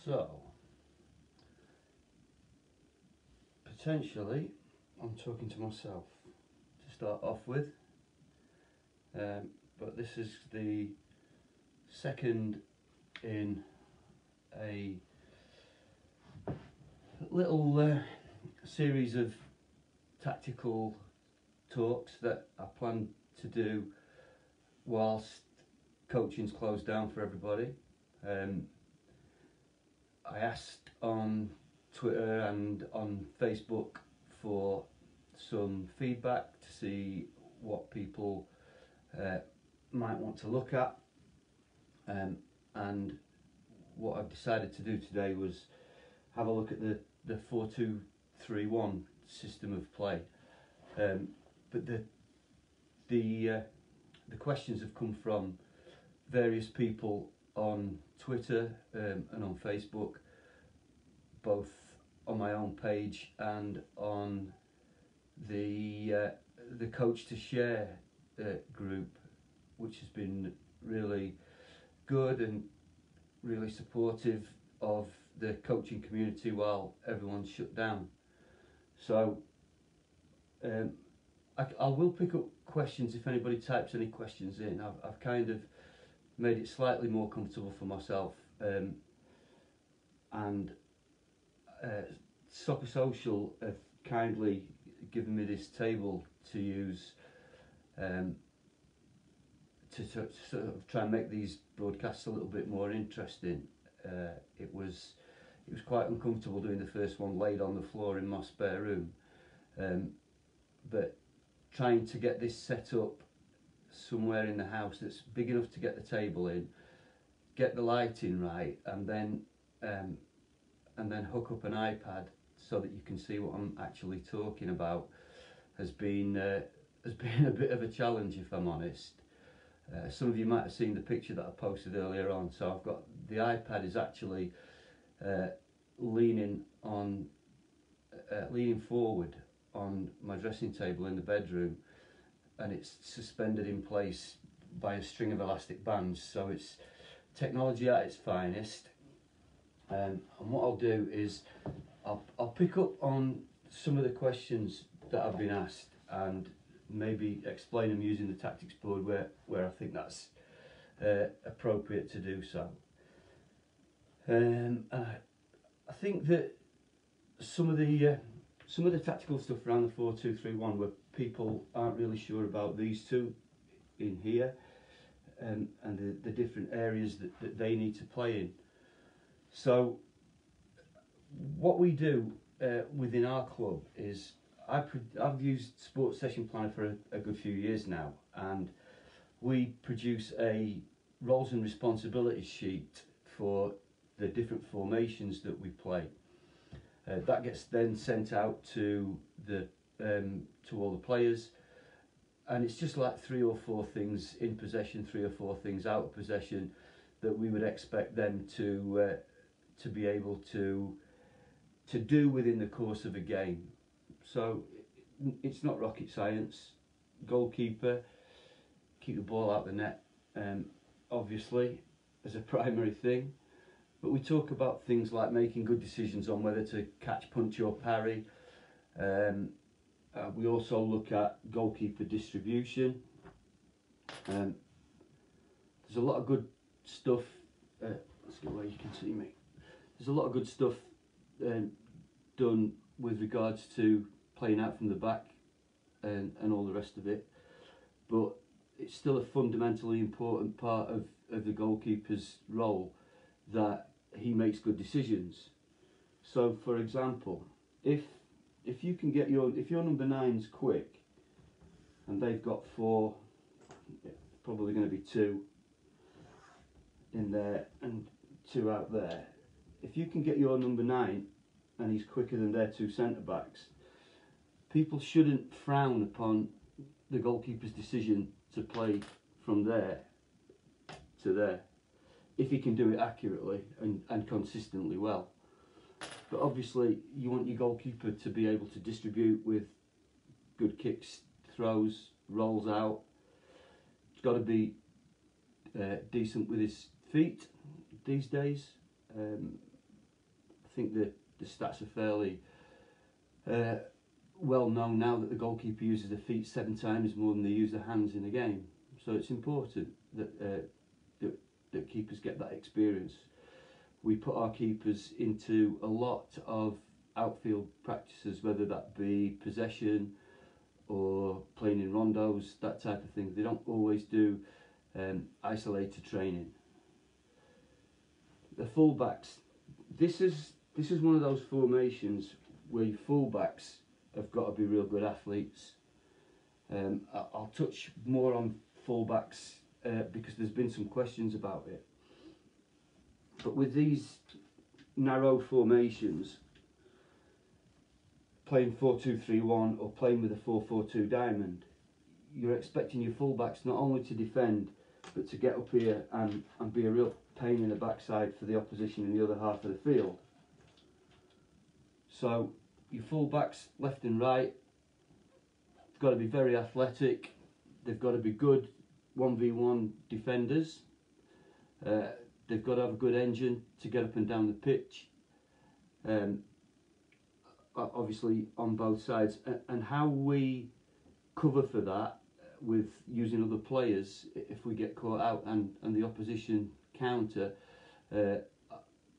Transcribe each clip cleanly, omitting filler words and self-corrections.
So, potentially, I'm talking to myself to start off with, but this is the second in a little series of tactical talks that I plan to do whilst coaching's closed down for everybody. I asked on Twitter and on Facebook for some feedback to see what people might want to look at, and what I've decided to do today was have a look at the 4-2-3-1 system of play. But the questions have come from various people on Twitter and on Facebook, both on my own page and on the Coach to Share group, which has been really good and really supportive of the coaching community while everyone's shut down. So I will pick up questions if anybody types any questions in. I've kind of made it slightly more comfortable for myself, and Soccer Social have kindly given me this table to use to sort of try and make these broadcasts a little bit more interesting. It was quite uncomfortable doing the first one laid on the floor in my spare room, but trying to get this set up somewhere in the house that's big enough to get the table in, get the lighting right, and then hook up an iPad so that you can see what I'm actually talking about has been a bit of a challenge, if I'm honest. Some of you might have seen the picture that I posted earlier on. So I've got the iPad is actually leaning forward on my dressing table in the bedroom, and it's suspended in place by a string of elastic bands. So it's technology at its finest. And what I'll do is I'll pick up on some of the questions that I've been asked and maybe explain them using the tactics board where I think that's appropriate to do so. I think that some of the tactical stuff around the 4-2-3-1 where people aren't really sure about these two in here, and the different areas that they need to play in. So what we do within our club is I've used Sports Session Planner for a good few years now, and we produce a roles and responsibilities sheet for the different formations that we play. That gets then sent out to all the players, and it's just like 3 or 4 things in possession, 3 or 4 things out of possession that we would expect them to be able to do within the course of a game. So it's not rocket science. Goalkeeper, keep the ball out the net, obviously, as a primary thing. But we talk about things like making good decisions on whether to catch, punch or parry. We also look at goalkeeper distribution. There's a lot of good stuff. Let's get where you can see me. There's a lot of good stuff done with regards to playing out from the back and all the rest of it, but it's still a fundamentally important part of the goalkeeper's role that he makes good decisions. So for example, if you can get if your number 9's quick and they've got 4, probably going to be 2 in there and 2 out there, if you can get your number 9 and he's quicker than their 2 centre backs, people shouldn't frown upon the goalkeeper's decision to play from there to there if he can do it accurately and consistently well. But obviously you want your goalkeeper to be able to distribute with good kicks, throws, rolls out. He's got to be decent with his feet these days. think the stats are fairly well known now that the goalkeeper uses their feet 7 times more than they use their hands in a game. So it's important that that keepers get that experience. We put our keepers into a lot of outfield practices, whether that be possession or playing in rondos, that type of thing. They don't always do isolated training. The fullbacks, this is one of those formations where your fullbacks have got to be real good athletes. I'll touch more on fullbacks because there's been some questions about it. But with these narrow formations, playing 4-2-3-1 or playing with a 4-4-2 diamond, you're expecting your fullbacks not only to defend but to get up here and be a real pain in the backside for the opposition in the other half of the field. So your fullbacks left and right, they've got to be very athletic, they've got to be good 1v1 defenders, they've got to have a good engine to get up and down the pitch, obviously on both sides, and how we cover for that with using other players if we get caught out and the opposition counter,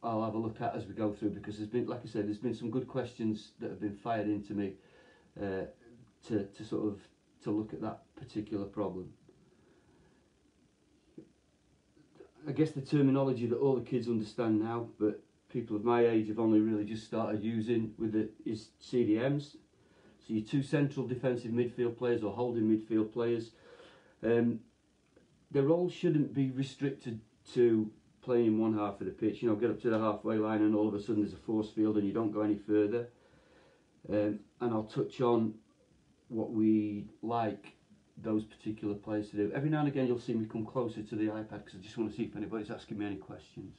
I'll have a look at as we go through, because there's been, like I said, there's been some good questions that have been fired into me to sort of to look at that particular problem. I guess the terminology that all the kids understand now, but people of my age have only really just started using with it, is CDMs. So your 2 central defensive midfield players or holding midfield players, their role shouldn't be restricted to playing in one half of the pitch. You know, get up to the halfway line and all of a sudden there's a force field and you don't go any further. And I'll touch on what we like those particular players to do. Every now and again you'll see me come closer to the iPad because I just want to see if anybody's asking me any questions.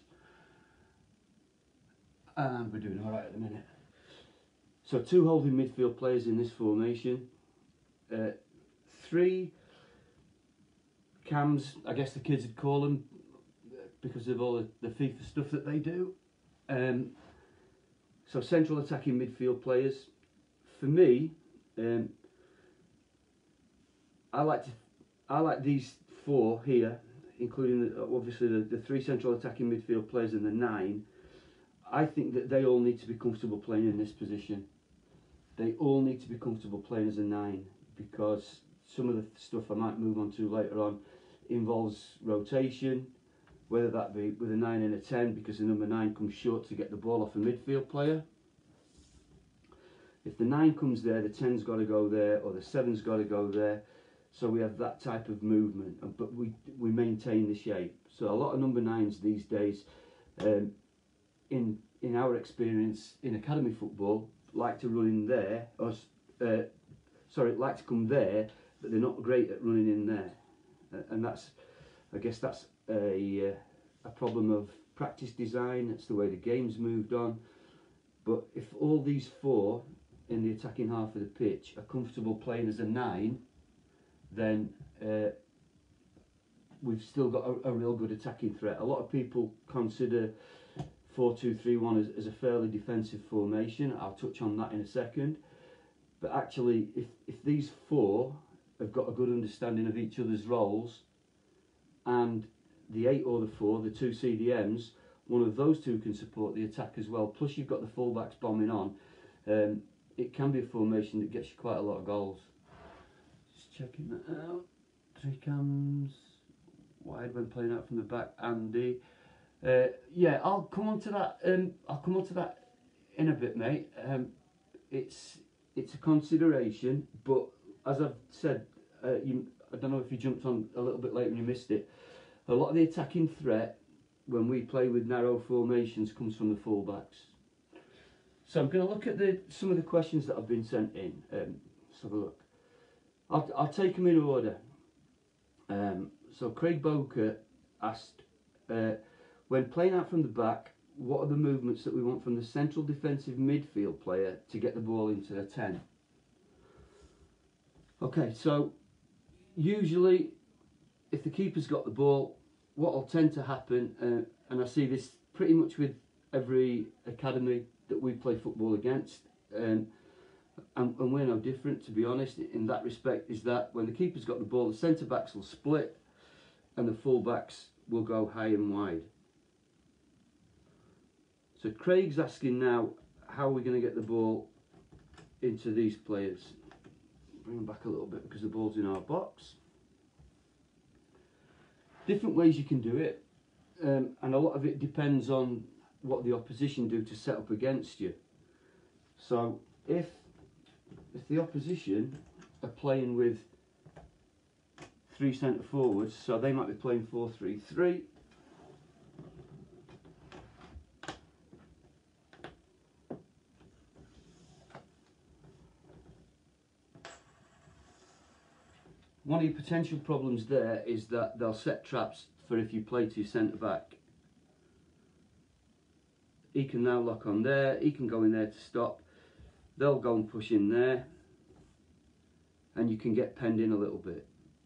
And we're doing alright at the minute. So 2 holding midfield players in this formation, 3 cams, I guess the kids would call them, because of all the FIFA stuff that they do. So central attacking midfield players. For me, I like these 4 here, including obviously the 3 central attacking midfield players and the 9. I think that they all need to be comfortable playing in this position. They all need to be comfortable playing as a 9, because some of the stuff I might move on to later on involves rotation, whether that be with a 9 and a 10, because the number 9 comes short to get the ball off a midfield player. If the 9 comes there, the 10's got to go there, or the 7's got to go there. So we have that type of movement, but we maintain the shape. So a lot of number 9s these days, in our experience in academy football, like to run in there, or like to come there, but they're not great at running in there, and that's, I guess that's a problem of practice design. That's the way the game's moved on. But if all these 4 in the attacking half of the pitch are comfortable playing as a 9, then we've still got a real good attacking threat. A lot of people consider 4-2-3-1 as a fairly defensive formation. I'll touch on that in a second. But actually, if these 4 have got a good understanding of each other's roles, and the 8 or the 4, the 2 CDMs, one of those 2 can support the attack as well, plus you've got the fullbacks bombing on, it can be a formation that gets you quite a lot of goals. Just checking that out. 3 cams, wide when playing out from the back, Andy. Yeah, I'll come on to that. I'll come on to that in a bit, mate. It's a consideration, but as I've said, I don't know if you jumped on a little bit late and you missed it. A lot of the attacking threat when we play with narrow formations comes from the fullbacks. So I'm going to look at some of the questions that have been sent in. Let's have a look. I'll take them in order. So Craig Boker asked, when playing out from the back, what are the movements that we want from the central defensive midfield player to get the ball into the 10? Okay, so usually if the keeper's got the ball, what will tend to happen, and I see this pretty much with every academy that we play football against, and we're no different, to be honest, in that respect. Is that when the keeper's got the ball, the centre backs will split and the full backs will go high and wide. So Craig's asking now, how are we going to get the ball into these players? Bring them back a little bit because the ball's in our box. Different ways you can do it, and a lot of it depends on what the opposition do to set up against you. So if the opposition are playing with 3 centre forwards, so they might be playing 4-3-3. One of your potential problems there is that they'll set traps for if you play to your centre back. He can now lock on there, he can go in there to stop, they'll go and push in there, and you can get penned in a little bit.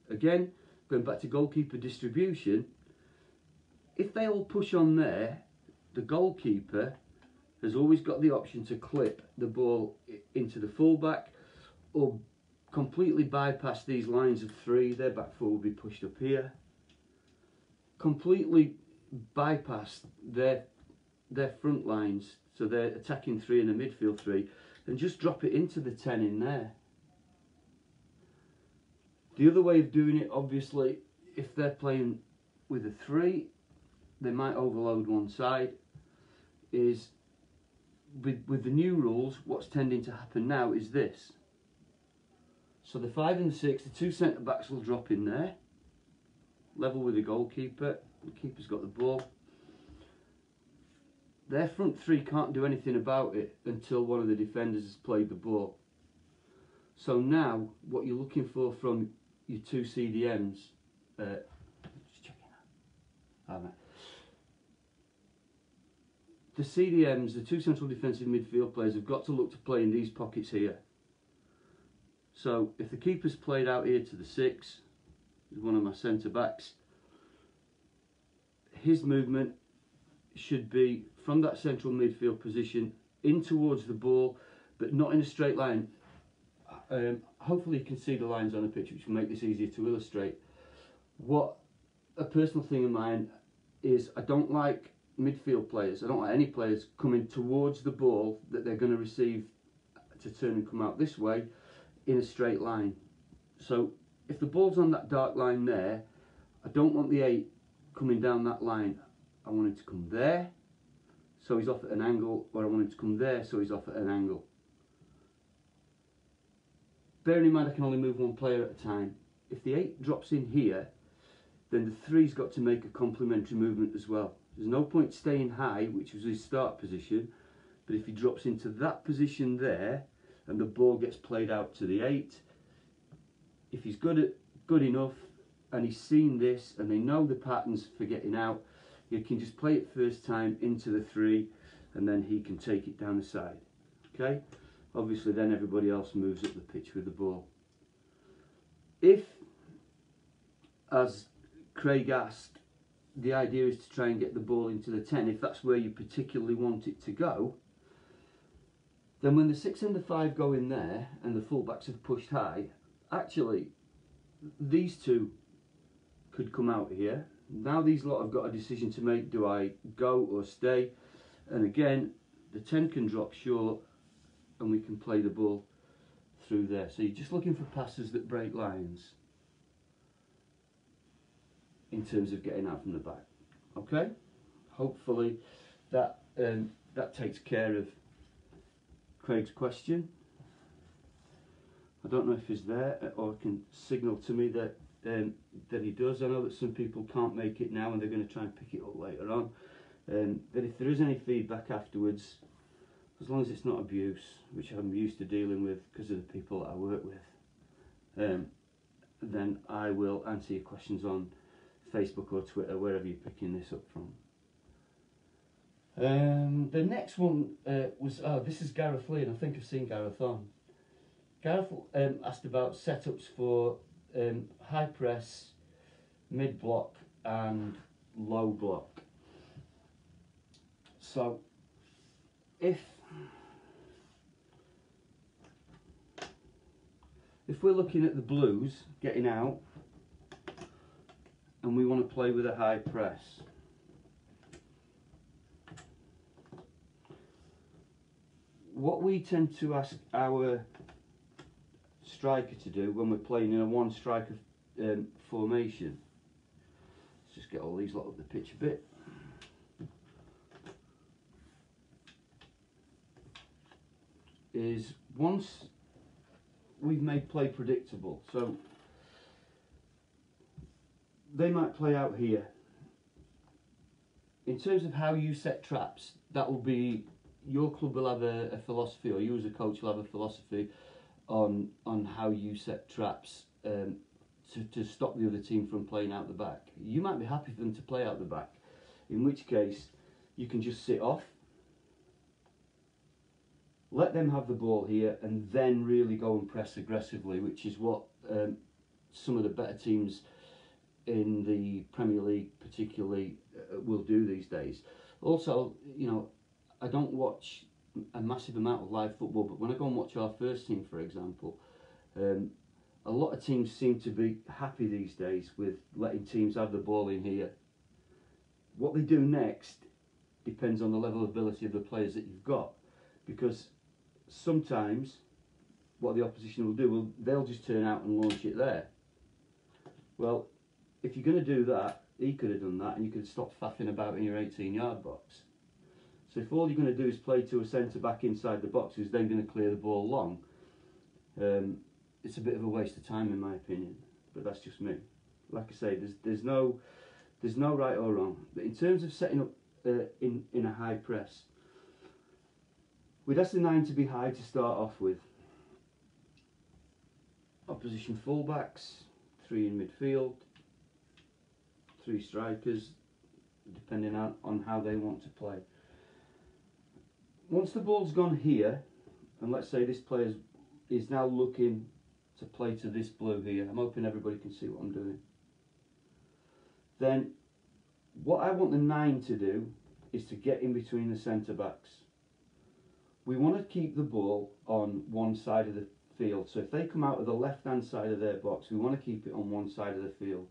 Again, going back to goalkeeper distribution, if they all push on there, the goalkeeper has always got the option to clip the ball into the fullback or completely bypass these lines of 3, their back 4 will be pushed up here, completely bypass their front lines, so they're attacking 3 and the midfield 3, and just drop it into the 10 in there. The other way of doing it, obviously, if they're playing with a 3, they might overload one side, is with the new rules, what's tending to happen now is this. So the 5 and the 6, the 2 centre backs will drop in there, level with the goalkeeper. The keeper's got the ball. Their front 3 can't do anything about it until one of the defenders has played the ball. So now, what you're looking for from your 2 CDMs, just checking that. Oh, the CDMs, the 2 central defensive midfield players, have got to look to play in these pockets here. So if the keeper's played out here to the 6, is one of my centre backs, his movement should be from that central midfield position in towards the ball, but not in a straight line. Hopefully you can see the lines on the pitch, which will make this easier to illustrate. What a personal thing of mine is, I don't like midfield players, I don't like any players coming towards the ball that they're going to receive to turn and come out this way in a straight line. So if the ball's on that dark line there, I don't want the 8 coming down that line. I want him to come there, so he's off at an angle, or I want him to come there, so he's off at an angle. Bearing in mind I can only move one player at a time. If the 8 drops in here, then the 3's got to make a complementary movement as well. There's no point staying high, which was his start position, but if he drops into that position there, and the ball gets played out to the 8, if he's good enough, and he's seen this, and they know the patterns for getting out, he can just play it first time into the 3, and then he can take it down the side. Okay? Obviously then everybody else moves up the pitch with the ball. If, as Craig asked, the idea is to try and get the ball into the 10, if that's where you particularly want it to go, then when the 6 and the 5 go in there and the fullbacks have pushed high, actually these 2 could come out here. Now these lot have got a decision to make, do I go or stay? And again, the 10 can drop short and we can play the ball through there. So you're just looking for passes that break lines in terms of getting out from the back. Okay? Hopefully that takes care of Craig's question. I don't know if he's there or can signal to me that he does. I know that some people can't make it now and they're going to try and pick it up later on. But if there is any feedback afterwards, as long as it's not abuse, which I'm used to dealing with because of the people that I work with, then I will answer your questions on Facebook or Twitter, wherever you're picking this up from. The next one was, this is Gareth Lee, and I think I've seen Gareth on. Gareth asked about setups for high press, mid block and low block. So if we're looking at the Blues getting out and we want to play with a high press, what we tend to ask our striker to do when we're playing in a one striker formation, let's just get all these lot up the pitch a bit. Is once we've made play predictable, so they might play out here. In terms of how you set traps, that will be, your club will have a philosophy, or you as a coach will have a philosophy on how you set traps to stop the other team from playing out the back. You might be happy for them to play out the back, in which case you can just sit off, let them have the ball here, and then really go and press aggressively, which is what some of the better teams in the Premier League particularly will do these days. Also, you know, I don't watch a massive amount of live football, but when I go and watch our first team, for example, a lot of teams seem to be happy these days with letting teams have the ball in here. What they do next depends on the level of ability of the players that you've got, because sometimes what the opposition will do, they'll just turn out and launch it there. Well, if you're going to do that, he could have done that, and you could have stopped faffing about in your 18-yard box. So if all you're going to do is play to a centre-back inside the box who's then going to clear the ball long, it's a bit of a waste of time in my opinion, but that's just me. Like I say, there's no right or wrong. But in terms of setting up in a high press, we'd ask the 9 to be high to start off with. Opposition fullbacks, 3 in midfield, 3 strikers, depending on how they want to play. Once the ball's gone here, and let's say this player is now looking to play to this blue here, I'm hoping everybody can see what I'm doing. Then what I want the 9 to do is to get in between the centre backs. We want to keep the ball on one side of the field, so if they come out of the left hand side of their box, we want to keep it on one side of the field.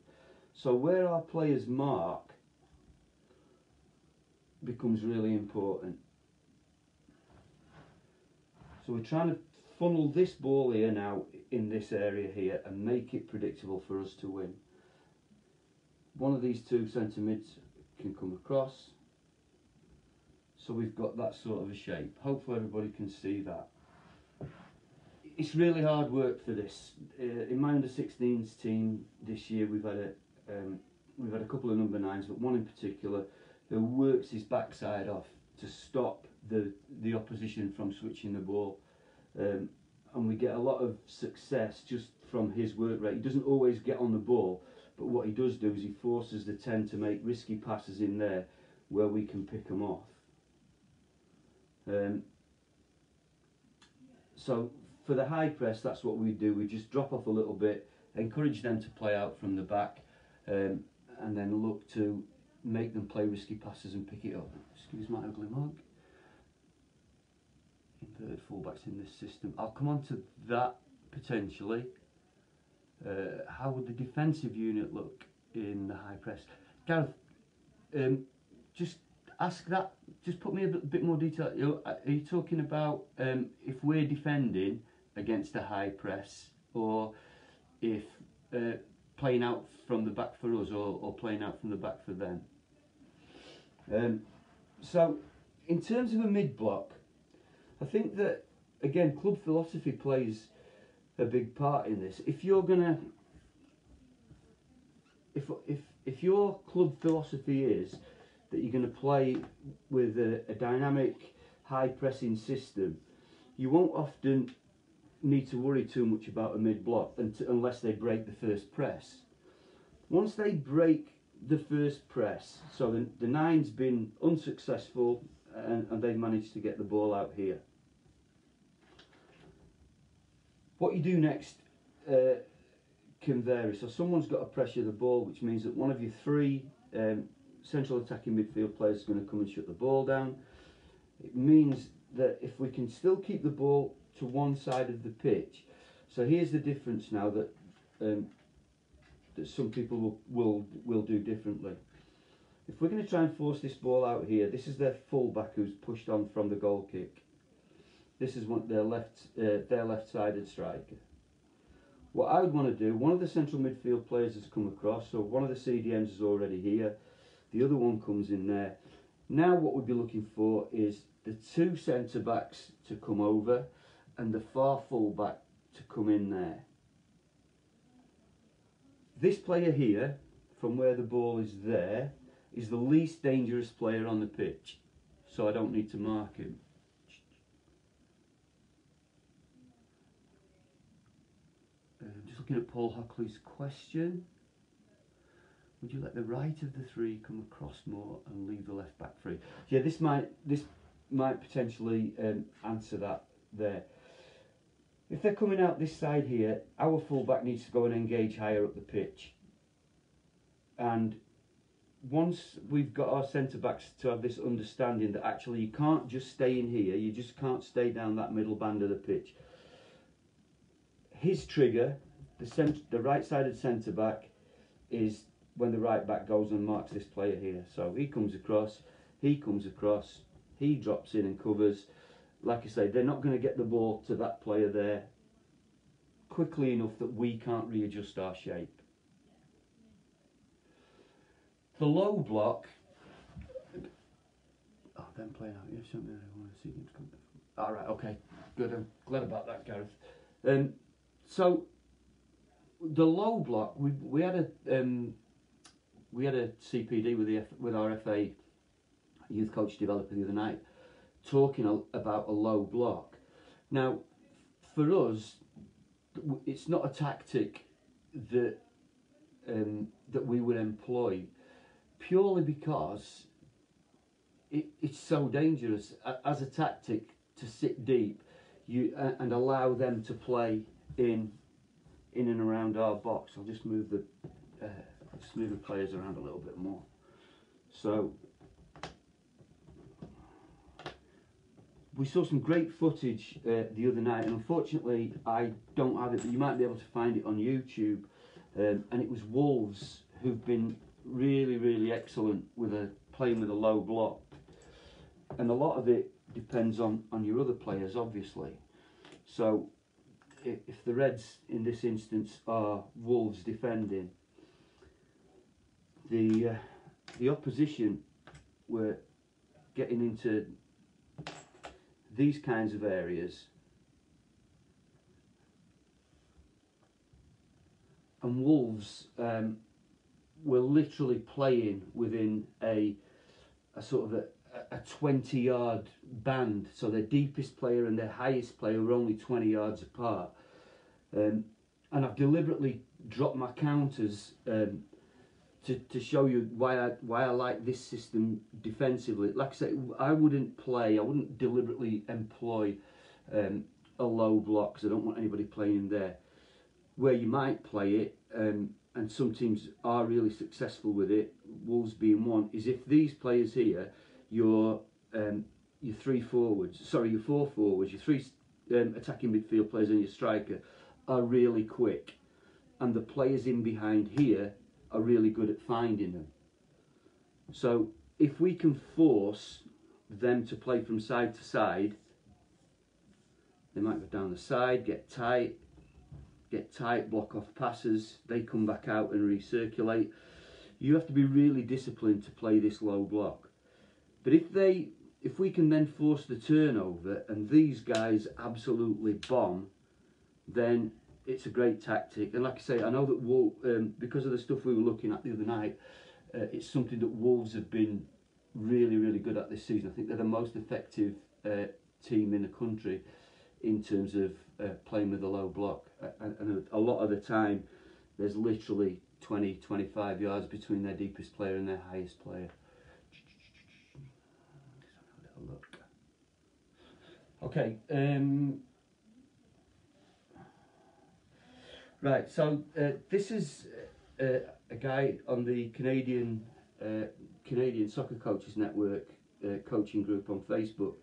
So where our players mark becomes really important. So we're trying to funnel this ball here now in this area here and make it predictable for us to win. One of these 2 centre mids can come across, so we've got that sort of a shape. Hopefully everybody can see that. It's really hard work for this. In my under-16s team this year, we've had a couple of number 9s, but one in particular who works his backside off to stop the opposition from switching the ball, and we get a lot of success just from his work rate. He doesn't always get on the ball, but what he does do is he forces the 10 to make risky passes in there where we can pick them off. So for the high press, that's what we do. We just drop off a little bit, encourage them to play out from the back, and then look to make them play risky passes and pick it up. Excuse my ugly mug. Inverted fullbacks in this system. I'll come on to that potentially. How would the defensive unit look in the high press? Gareth, just ask that. Just put me a bit more detail. Are you talking about if we're defending against a high press, or if playing out from the back for us, or playing out from the back for them? So, in terms of a mid block, I think that again club philosophy plays a big part in this. If you're gonna, if your club philosophy is that you're going to play with a dynamic, high pressing system, you won't often need to worry too much about a mid block unless they break the first press. Once they break the first press, so the 9's been unsuccessful and they've managed to get the ball out here, what you do next can vary. So someone's got to pressure the ball, which means that one of your 3 central attacking midfield players is going to come and shut the ball down. It means that if we can still keep the ball to one side of the pitch, so here's the difference now that that some people will do differently. If we're going to try and force this ball out here, this is their full-back who's pushed on from the goal kick. This is what their left-sided striker. What I would want to do, one of the central midfield players has come across, so one of the CDMs is already here, the other one comes in there. Now what we'd be looking for is the two centre-backs to come over and the far full-back to come in there. This player here, from where the ball is there, is the least dangerous player on the pitch, so I don't need to mark him. Just looking at Paul Hockley's question. Would you let the right of the three come across more and leave the left back free? Yeah, this might potentially answer that there. If they're coming out this side here, our fullback needs to go and engage higher up the pitch. And once we've got our centre backs to have this understanding that actually you can't just stay in here, you just can't stay down that middle band of the pitch. His trigger, the right-sided centre-back, is when the right back goes and marks this player here. So he comes across, he drops in and covers. Like I say, they're not going to get the ball to that player there quickly enough that we can't readjust our shape. The low block. Oh, them playing out. Yeah, something I want to see them come. All right, okay, good. I'm glad about that, Gareth. So the low block, we had a CPD with our FA youth coach developer the other night, talking about a low block. Now, for us, it's not a tactic that that we would employ, purely because it's so dangerous as a tactic to sit deep, and allow them to play in and around our box. I'll just move the players around a little bit more. So we saw some great footage the other night, and unfortunately I don't have it, but you might be able to find it on YouTube. And it was Wolves who've been really excellent with playing with a low block, and a lot of it depends on your other players, obviously. So if the Reds in this instance are Wolves defending, the opposition were getting into these kinds of areas, and Wolves were literally playing within a sort of a 20-yard band, so their deepest player and their highest player were only 20 yards apart. And I've deliberately dropped my counters to show you why I like this system defensively. Like I say, I wouldn't deliberately employ a low block, because I don't want anybody playing in there. Where you might play it, and some teams are really successful with it, Wolves being one, is if these players here, your four forwards, your three attacking midfield players and your striker are really quick, and the players in behind here are really good at finding them. So if we can force them to play from side to side, they might go down the side, get tight, block off passes, they come back out and recirculate. You have to be really disciplined to play this low block. But if we can then force the turnover and these guys absolutely bomb, then it's a great tactic. And like I say, I know that because of the stuff we were looking at the other night, it's something that Wolves have been really good at this season. I think they're the most effective team in the country in terms of playing with a low block. And a lot of the time, there's literally 20-25 yards between their deepest player and their highest player. Look. Okay. Right. So this is a guy on the Canadian Soccer Coaches Network coaching group on Facebook,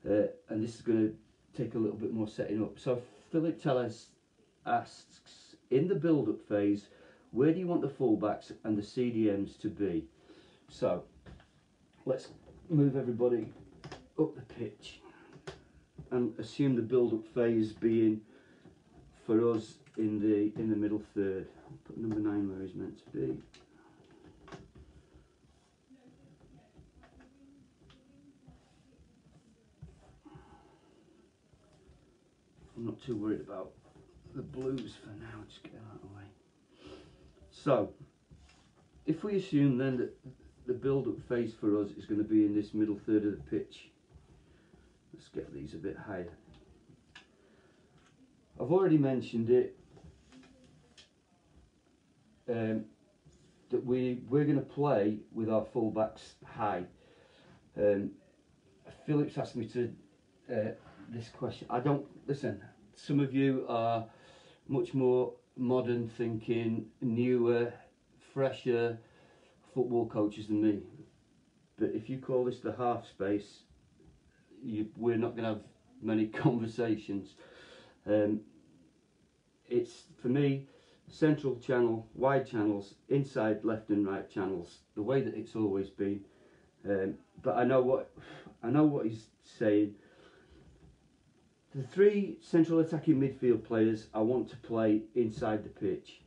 and this is going to take a little bit more setting up. So Philip Tellez asks, in the build-up phase, where do you want the fullbacks and the CDMs to be? So let's move everybody up the pitch and assume the build-up phase being for us in the middle third. I'll put number 9 where he's meant to be. I'm not too worried about the blues for now, just get that out of the way. So, if we assume then that the build-up phase for us is going to be in this middle third of the pitch, let's get these a bit higher. I've already mentioned it, that we're going to play with our full-backs high. Philip's asked me to this question. I don't listen. Some of you are much more modern thinking, newer, fresher football coaches than me. But if you call this the half space, we're not going to have many conversations. It's for me, central channel, wide channels, inside left and right channels, the way that it's always been. But I know what he's saying. The 3 central attacking midfield players I want to play inside the pitch.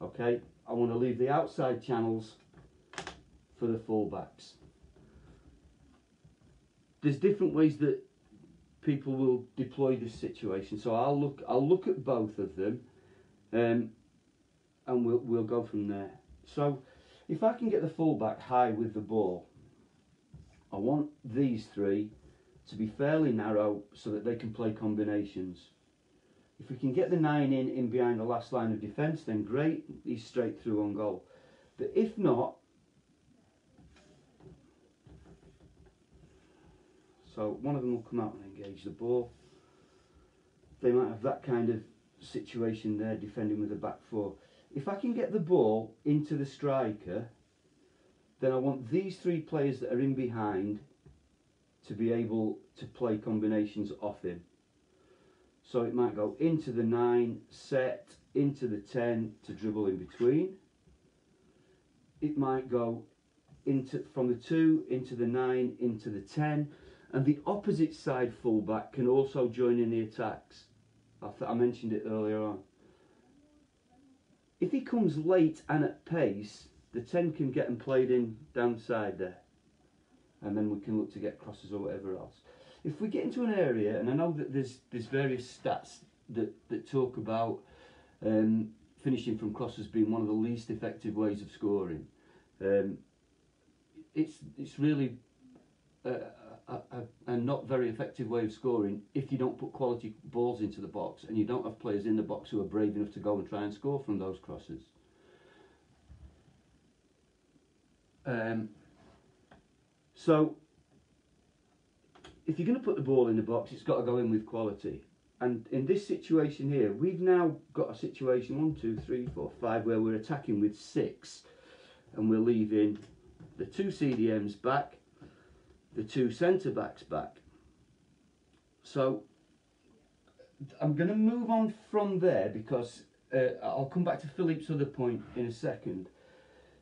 Okay, I want to leave the outside channels for the fullbacks. There's different ways that people will deploy this situation, so I'll look at both of them, and we'll go from there. So if I can get the fullback high with the ball, I want these 3 to be fairly narrow so that they can play combinations. If we can get the 9 in behind the last line of defence, then great, he's straight through on goal. But if not, so one of them will come out and engage the ball. They might have that kind of situation there, defending with the back 4. If I can get the ball into the striker, then I want these 3 players that are in behind to be able to play combinations off him. So it might go into the 9, set, into the 10 to dribble in between. It might go from the 2 into the 9, into the 10. And the opposite side fullback can also join in the attacks. I mentioned it earlier on. If he comes late and at pace, the 10 can get him played in down the side there. And then we can look to get crosses or whatever else. If we get into an area, and I know that there's various stats that talk about finishing from crosses being one of the least effective ways of scoring. It's really a not very effective way of scoring if you don't put quality balls into the box and you don't have players in the box who are brave enough to go and try and score from those crosses. So if you're going to put the ball in the box, it's got to go in with quality. And in this situation here, we've now got a situation 1, 2, 3, 4, 5 where we're attacking with 6 and we're leaving the 2 CDMs back, the 2 centre backs back. So I'm going to move on from there because I'll come back to Philip's other point in a second.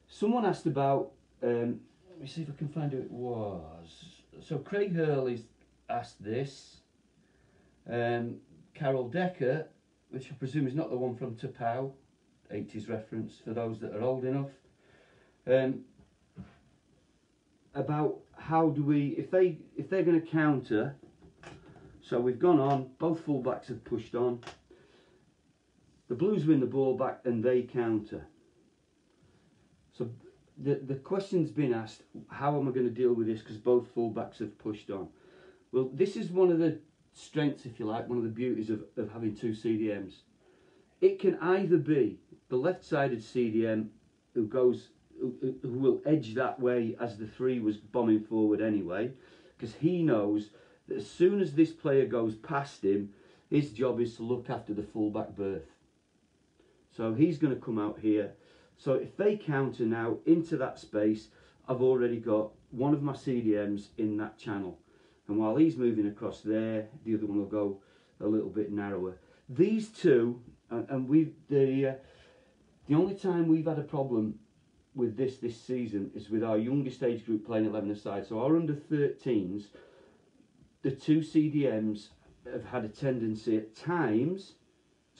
Someone asked about, let me see if I can find who it was. So Craig Hurley's asked this. Carol Decker, which I presume is not the one from Tapau, 80s reference for those that are old enough. About how do we, if they're going to counter, so we've gone on, both fullbacks have pushed on, the Blues win the ball back and they counter. So the question's been asked, how am I going to deal with this because both fullbacks have pushed on? Well, this is one of the strengths, if you like, one of the beauties of having 2 CDMs. It can either be the left-sided CDM who will edge that way as the 3 was bombing forward anyway, because he knows that as soon as this player goes past him, his job is to look after the fullback berth. So he's going to come out here. So if they counter now into that space, I've already got one of my CDMs in that channel. and while he's moving across there, the other one will go a little bit narrower. These two, and the only time we've had a problem with this season is with our youngest age group playing 11-a-side. So our under 13s, the two CDMs have had a tendency at times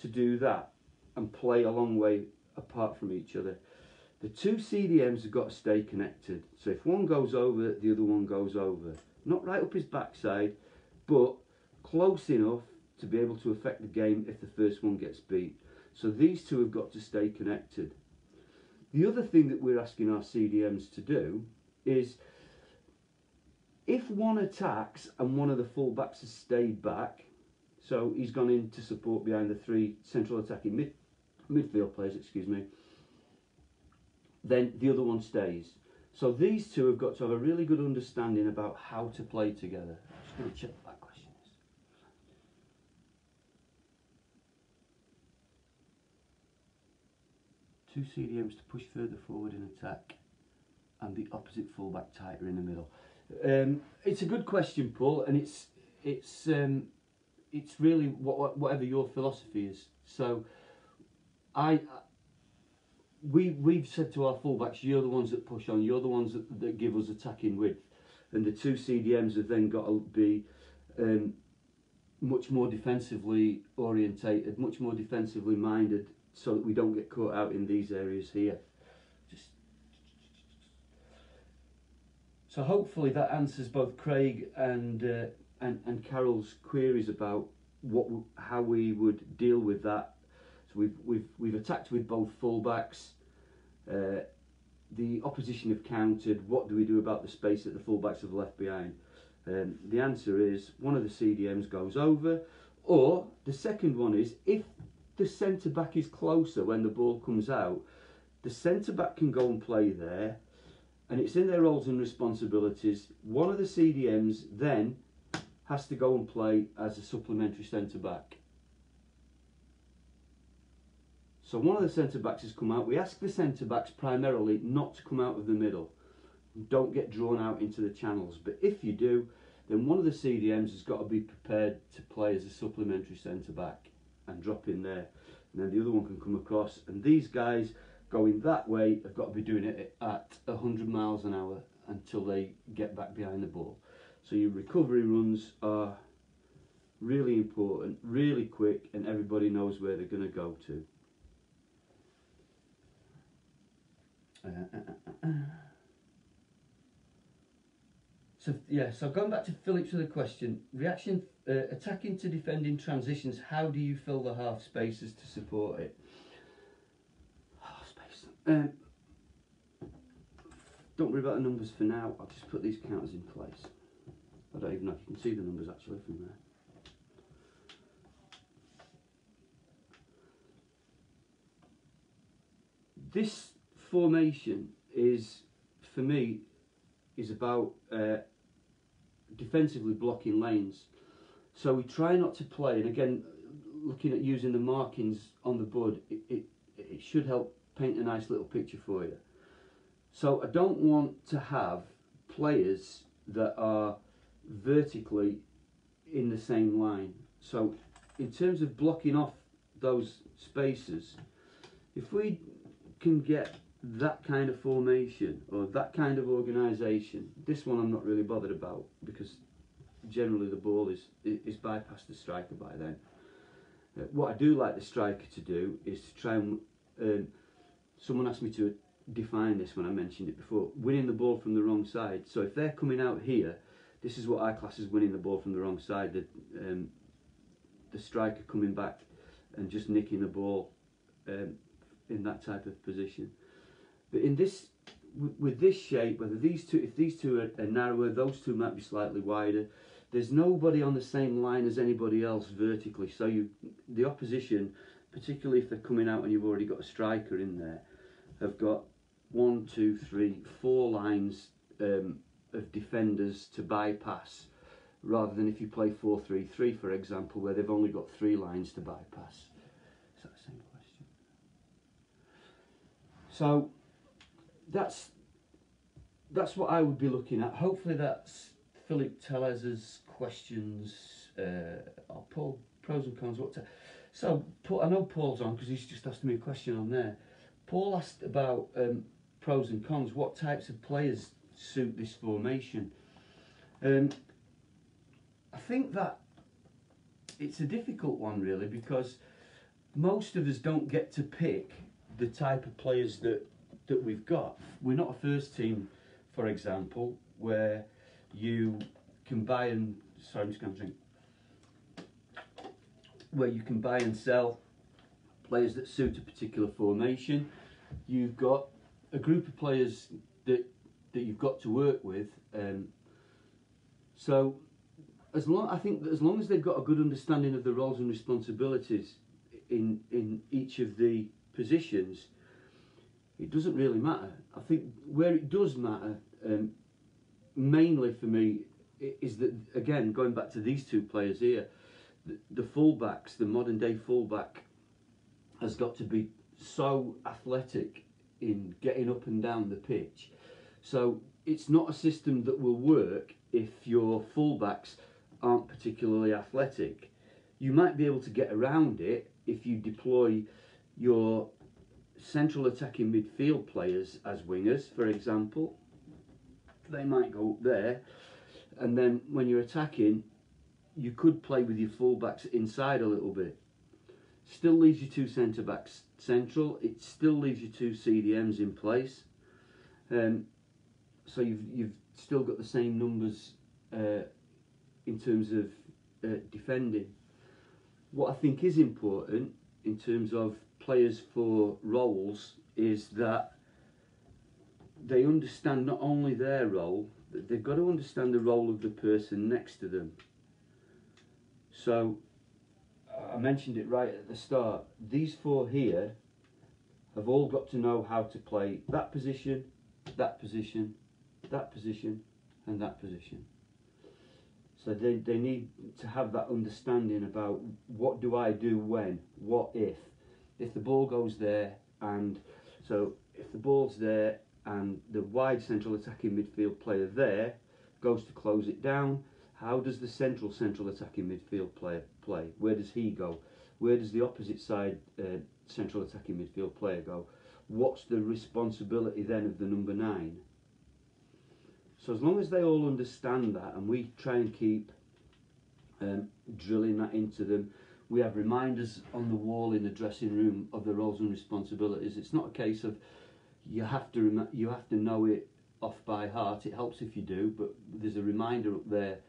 to do that and play a long way apart from each other. The two CDMs have got to stay connected. So if one goes over, the other one goes over. Not right up his backside, but close enough to be able to affect the game if the first one gets beat. So these two have got to stay connected. The other thing that we're asking our CDMs to do is, if one attacks and one of the full-backs has stayed back, so he's gone in to support behind the three central attacking midfield players, excuse me, then the other one stays. So these two have got to have a really good understanding about how to play together. I'm just going to check what that question is. Two CDMs to push further forward in attack and the opposite full-back tighter in the middle. It's a good question, Paul, and it's really whatever your philosophy is. So we've said to our fullbacks, you're the ones that push on, you're the ones that give us attacking width, and the two CDMs have then got to be much more defensively orientated, much more defensively minded, so that we don't get caught out in these areas here. So hopefully that answers both Craig and Carol's queries about how we would deal with that. So we've attacked with both fullbacks. The opposition have countered. What do we do about the space that the fullbacks have left behind? The answer is one of the CDMs goes over, or the second one is, if the centre back is closer when the ball comes out, the centre back can go and play there, and it's in their roles and responsibilities. One of the CDMs then has to go and play as a supplementary centre back. So one of the centre backs has come out. We ask the centre backs primarily not to come out of the middle. Don't get drawn out into the channels. But if you do, then one of the CDMs has got to be prepared to play as a supplementary centre back and drop in there. And then the other one can come across. And these guys going that way have got to be doing it at 100 miles an hour until they get back behind the ball. So your recovery runs are really important, really quick, and everybody knows where they're going to go to. So going back to Philip's other question, reaction, attacking to defending transitions, how do you fill the half spaces to support it? Half space. Don't worry about the numbers for now, I'll just put these counters in place. I don't even know if you can see the numbers actually from there. This formation is, for me, is about defensively blocking lanes. So we try not to play, and again, looking at using the markings on the board, it should help paint a nice little picture for you. So I don't want to have players that are vertically in the same line. So in terms of blocking off those spaces, if we can get that kind of formation or that kind of organisation, this one I'm not really bothered about, because generally the ball is bypassed the striker by then. What I do like the striker to do is to try and someone asked me to define this when I mentioned it before, winning the ball from the wrong side. So if they're coming out here, this is what I class as winning the ball from the wrong side, the striker coming back and just nicking the ball in that type of position. But in this, with this shape, whether these two, if these two are narrower, those two might be slightly wider. There's nobody on the same line as anybody else vertically. So the opposition, particularly if they're coming out and you've already got a striker in there, have got 1, 2, 3, 4 lines of defenders to bypass, rather than if you play 4-3-3, for example, where they've only got 3 lines to bypass. Is that the same question? So that's what I would be looking at. Hopefully that's Philip Telez's questions. Paul, pros and cons. So Paul, I know Paul's on because he's just asked me a question on there. Paul asked about pros and cons. What types of players suit this formation? I think that it's a difficult one really, because most of us don't get to pick the type of players that we've got. We're not a first team, for example, where you can buy and sorry, I'm just going to drink. Where you can buy and sell players that suit a particular formation. You've got a group of players that you've got to work with. So I think that as long as they've got a good understanding of the roles and responsibilities in each of the positions, it doesn't really matter. I think where it does matter, mainly for me, is that, again, going back to these two players here, the fullbacks, the modern day fullback has got to be so athletic in getting up and down the pitch. So it's not a system that will work if your fullbacks aren't particularly athletic. You might be able to get around it if you deploy your central attacking midfield players as wingers, for example. They might go up there, and then when you're attacking, you could play with your fullbacks inside a little bit. Still leaves your two centre backs central. It still leaves your two CDMs in place. So you've still got the same numbers in terms of defending. What I think is important in terms of players for roles is that they understand not only their role, but they've got to understand the role of the person next to them. So I mentioned it right at the start. These four here have all got to know how to play that position, that position, that position, and that position. So they need to have that understanding about what do I do when, what if the ball goes there, and so if the ball's there and the wide central attacking midfield player there goes to close it down, how does the central attacking midfield player play? Where does he go? Where does the opposite side central attacking midfield player go? What's the responsibility then of the number 9? So as long as they all understand that, and we try and keep drilling that into them, we have reminders on the wall in the dressing room of the roles and responsibilities. It's not a case of you have to know it off by heart. It helps if you do, but there's a reminder up there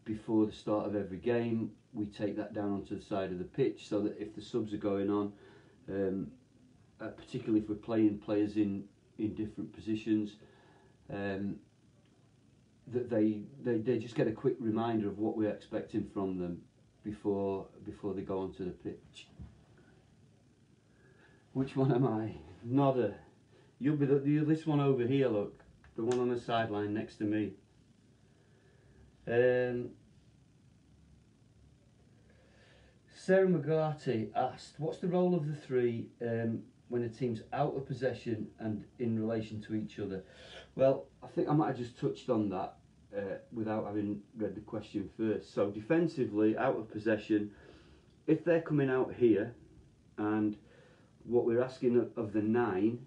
before the start of every game. We take that down onto the side of the pitch so that if the subs are going on, particularly if we're playing players in different positions, that they just get a quick reminder of what we're expecting from them before they go onto the pitch. Which one am I? Nodder. You'll be this one over here, look. The one on the sideline next to me. Sarah McGarty asked, what's the role of the three when a team's out of possession and in relation to each other? Well, I think I might have just touched on that without having read the question first. So defensively, out of possession, if they're coming out here, and what we're asking of the 9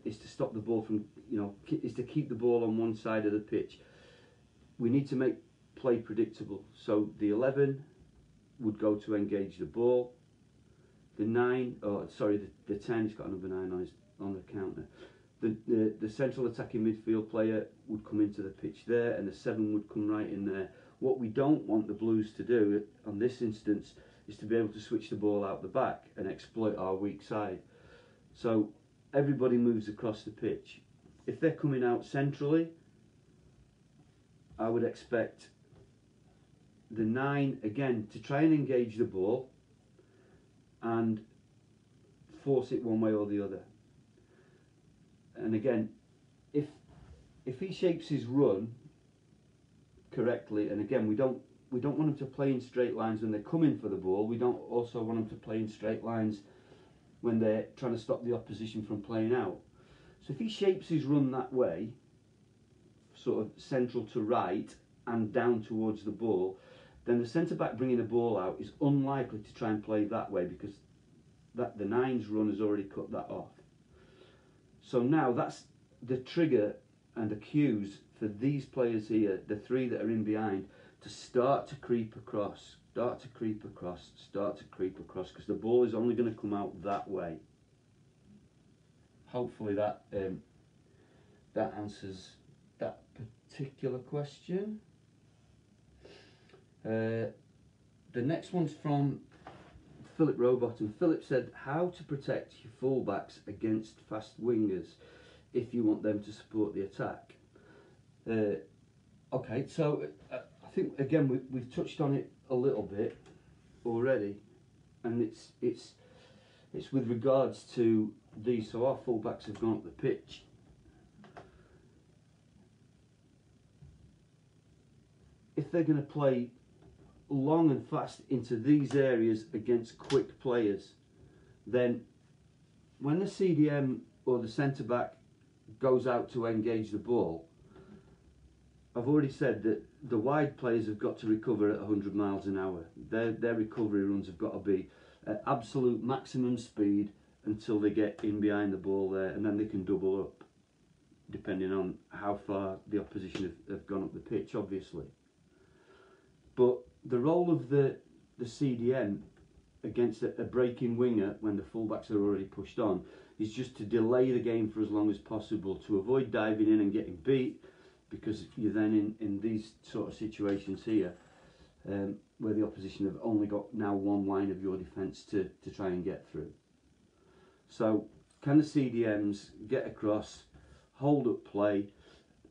is to stop the ball from, is to keep the ball on one side of the pitch. We need to make play predictable. So the 11 would go to engage the ball. The 10, he's got a number 9 on the counter. The central attacking midfield player would come into the pitch there, and the 7 would come right in there. What we don't want the Blues to do on this instance is to be able to switch the ball out the back and exploit our weak side. So everybody moves across the pitch. If they're coming out centrally, I would expect the 9 again to try and engage the ball and force it one way or the other. And again, if he shapes his run correctly, and again we don't want him to play in straight lines when they're coming for the ball. We don't also want him to play in straight lines when they're trying to stop the opposition from playing out. So if he shapes his run that way, for sort of central to right and down towards the ball, then the centre-back bringing the ball out is unlikely to try and play that way, because the nine's run has already cut that off. So now that's the trigger and the cues for these players here, the three that are in behind, to start to creep across, start to creep across, start to creep across, because the ball is only going to come out that way. Hopefully that that answers that particular question. The next one's from Philip Rowbottom. Philip said, how to protect your fullbacks against fast wingers if you want them to support the attack. Okay, so I think again we've touched on it a little bit already, and it's with regards to these. So our fullbacks have gone up the pitch. If they're going to play long and fast into these areas against quick players, then when the CDM or the centre-back goes out to engage the ball, I've already said that the wide players have got to recover at 100 miles an hour. Their recovery runs have got to be at absolute maximum speed until they get in behind the ball there, and then they can double up, depending on how far the opposition have gone up the pitch, obviously. But the role of the CDM against a breaking winger when the fullbacks are already pushed on is just to delay the game for as long as possible, to avoid diving in and getting beat, because you're then in these sort of situations here where the opposition have only got now one line of your defence to try and get through. So can the CDMs get across, hold up play,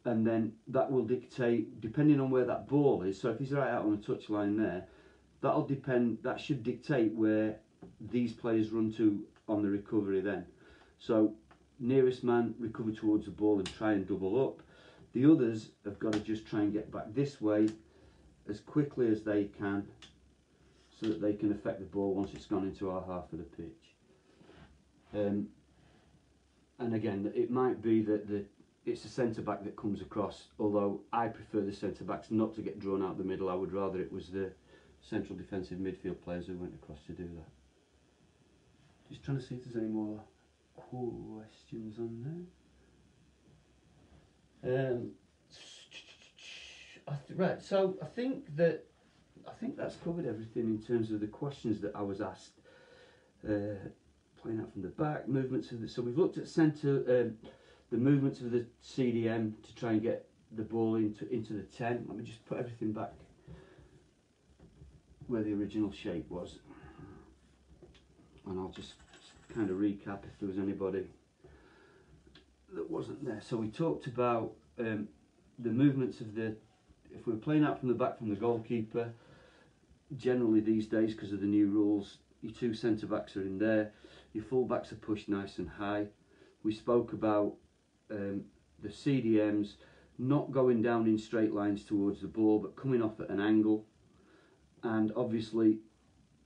and then that will dictate, depending on where that ball is. So if he's right out on the touchline there, that should dictate where these players run to on the recovery then. So nearest man recover towards the ball and try and double up. The others have got to just try and get back this way as quickly as they can, so that they can affect the ball once it's gone into our half of the pitch. And again, it might be that it's a centre-back that comes across, although I prefer the centre-backs not to get drawn out the middle. I would rather it was the central defensive midfield players who went across to do that. Just trying to see if there's any more questions on there. Right, so I think that's covered everything in terms of the questions that I was asked. Playing out from the back, movements of so we've looked at centre, the movements of the CDM to try and get the ball into the 10. Let me just put everything back where the original shape was, and I'll just kind of recap if there was anybody that wasn't there. So we talked about the movements of if we're playing out from the back from the goalkeeper, generally these days because of the new rules, your two centre backs are in there, your full backs are pushed nice and high. We spoke about the CDMs not going down in straight lines towards the ball, but coming off at an angle, and obviously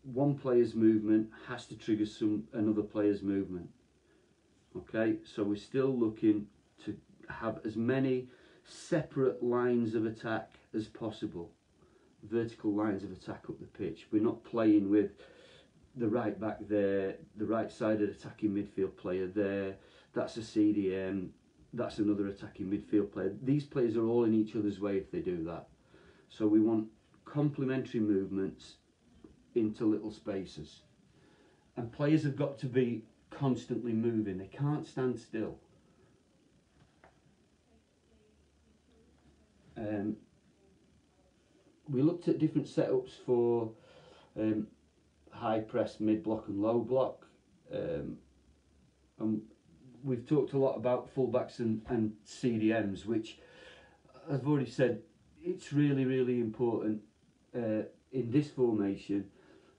one player's movement has to trigger another player's movement. Okay, so we're still looking to have as many separate lines of attack as possible, vertical lines of attack up the pitch. We're not playing with the right back there, the right sided attacking midfield player there, that's a CDM, that's another attacking midfield player. These players are all in each other's way if they do that. So we want complementary movements into little spaces. And players have got to be constantly moving, they can't stand still. We looked at different setups for high press, mid block and low block. And we've talked a lot about fullbacks and CDMs, which I've already said, it's really, really important in this formation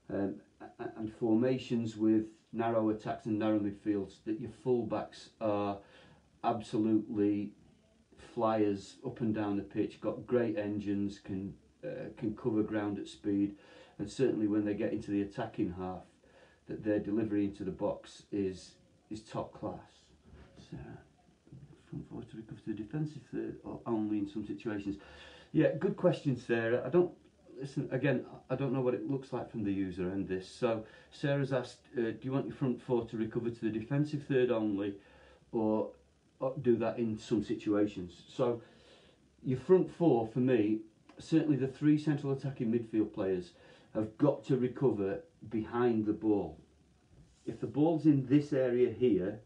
and formations with narrow attacks and narrow midfields that your fullbacks are absolutely flyers up and down the pitch, got great engines, can cover ground at speed, and certainly when they get into the attacking half, that their delivery into the box is top class. So front four to recover to the defensive third or only in some situations? Yeah, good question, Sarah. I don't listen again. I don't know what it looks like from the user end this. So Sarah's asked, do you want your front four to recover to the defensive third only, or do that in some situations? So your front four, for me, certainly the three central attacking midfield players have got to recover behind the ball. If the ball's in this area here,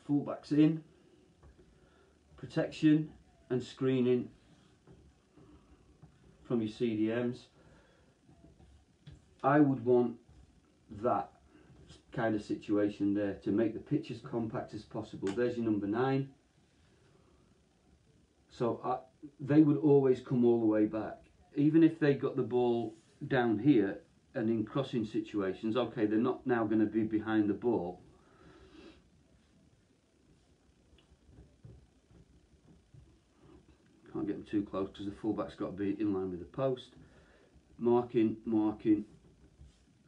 fullbacks in, protection and screening from your CDMs. I would want that kind of situation there to make the pitch as compact as possible. There's your number 9. So they would always come all the way back. Even if they got the ball down here and in crossing situations, okay, they're not now going to be behind the ball. Can't get them too close because the fullback's got to be in line with the post. Marking, marking.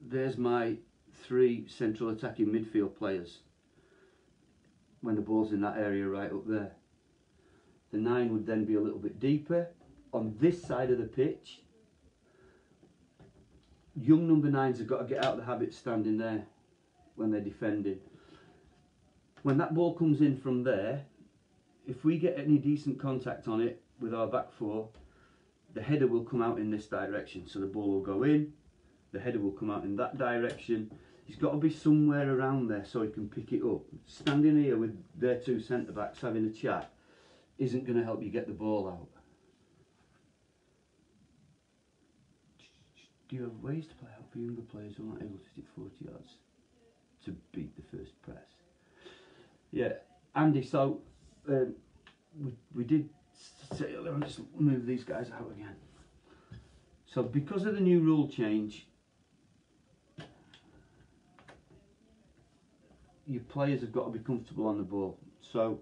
There's my 3 central attacking midfield players when the ball's in that area right up there. The 9 would then be a little bit deeper on this side of the pitch. Young number 9s have got to get out of the habit standing there when they're defending. When that ball comes in from there, if we get any decent contact on it with our back 4, the header will come out in this direction. So the ball will go in, the header will come out in that direction. He's got to be somewhere around there so he can pick it up. Standing here with their 2 centre backs having a chat isn't going to help you get the ball out. Do you have ways to play out for younger players who aren't able to hit 40 yards to beat the first press? Yeah, Andy, so we did say, let me just move these guys out again. So because of the new rule change, your players have got to be comfortable on the ball. So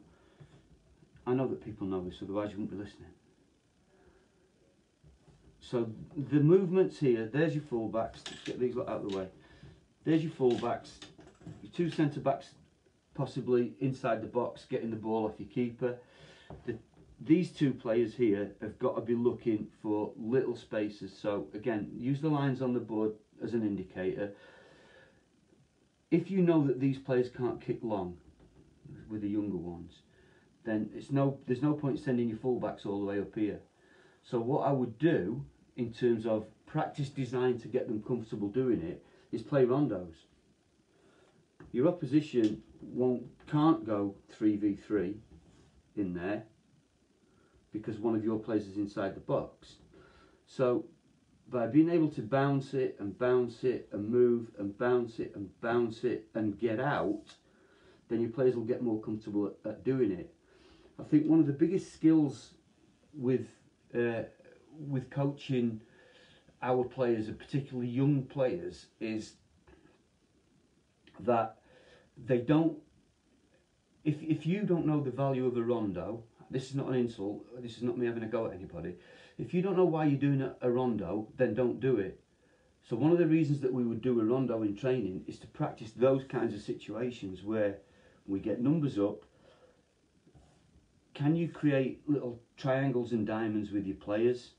I know that people know this, otherwise you wouldn't be listening. So the movements here, there's your fullbacks. Let's get these lot out of the way. There's your fullbacks, your 2 centre backs possibly inside the box getting the ball off your keeper. These 2 players here have got to be looking for little spaces. So again, use the lines on the board as an indicator. If you know that these players can't kick long with the younger ones, then there's no point sending your fullbacks all the way up here. So what I would do in terms of practice design to get them comfortable doing it is play rondos. Your opposition can't go 3v3 in there because one of your players is inside the box. So by being able to bounce it and move and bounce it and bounce it and get out, then your players will get more comfortable at doing it. I think one of the biggest skills with coaching our players, and particularly young players, is that they don't. If you don't know the value of a rondo, this is not an insult. This is not me having a go at anybody. If you don't know why you're doing a rondo, then don't do it. So one of the reasons that we would do a rondo in training is to practice those kinds of situations where we get numbers up. Can you create little triangles and diamonds with your players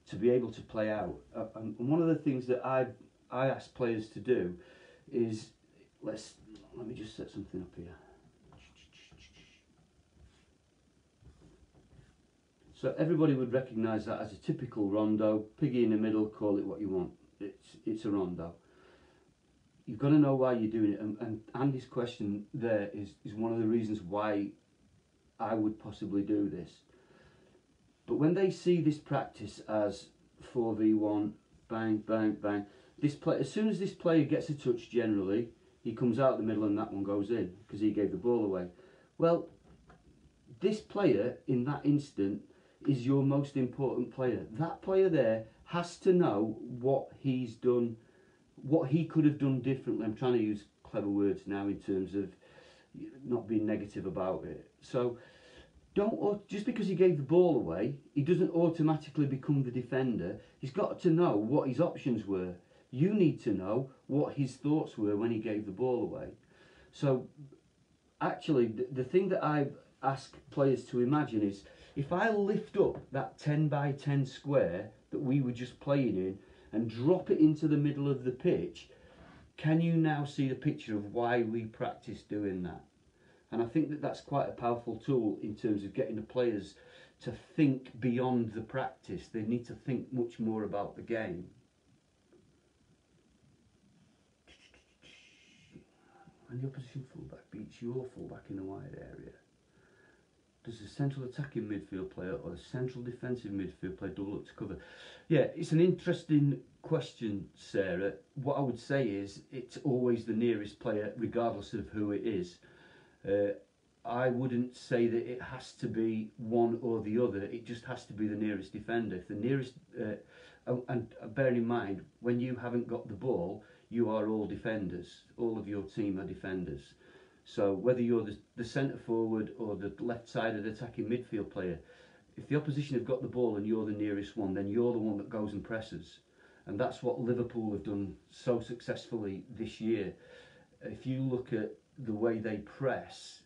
to be able to play out? And one of the things that I ask players to do is, let me just set something up here. So everybody would recognise that as a typical rondo. Piggy in the middle, call it what you want. It's a rondo. You've got to know why you're doing it. And Andy's question there is one of the reasons why I would possibly do this. But when they see this practice as 4v1, bang, bang, bang, as soon as this player gets a touch generally, he comes out the middle and that one goes in because he gave the ball away. Well, this player in that instant is your most important player. That player there has to know what he's done, what he could have done differently. I'm trying to use clever words now in terms of not being negative about it. So just because he gave the ball away, he doesn't automatically become the defender. He's got to know what his options were. You need to know what his thoughts were when he gave the ball away. So actually, the thing that I ask players to imagine is, if I lift up that 10 by 10 square that we were just playing in and drop it into the middle of the pitch, can you now see the picture of why we practice doing that? And I think that that's quite a powerful tool in terms of getting the players to think beyond the practice. They need to think much more about the game. When the opposition fullback beats your fullback in a wide area, does the central attacking midfield player or the central defensive midfield player double up to cover? Yeah, it's an interesting question, Sarah. What I would say is it's always the nearest player, regardless of who it is. I wouldn't say that it has to be one or the other. It just has to be the nearest defender. If the nearest, and bear in mind, when you haven't got the ball, you are all defenders. All of your team are defenders. So whether you're the centre forward or the left-sided attacking midfield player, if the opposition have got the ball and you're the nearest one, then you're the one that goes and presses. And that's what Liverpool have done so successfully this year. If you look at the way they press,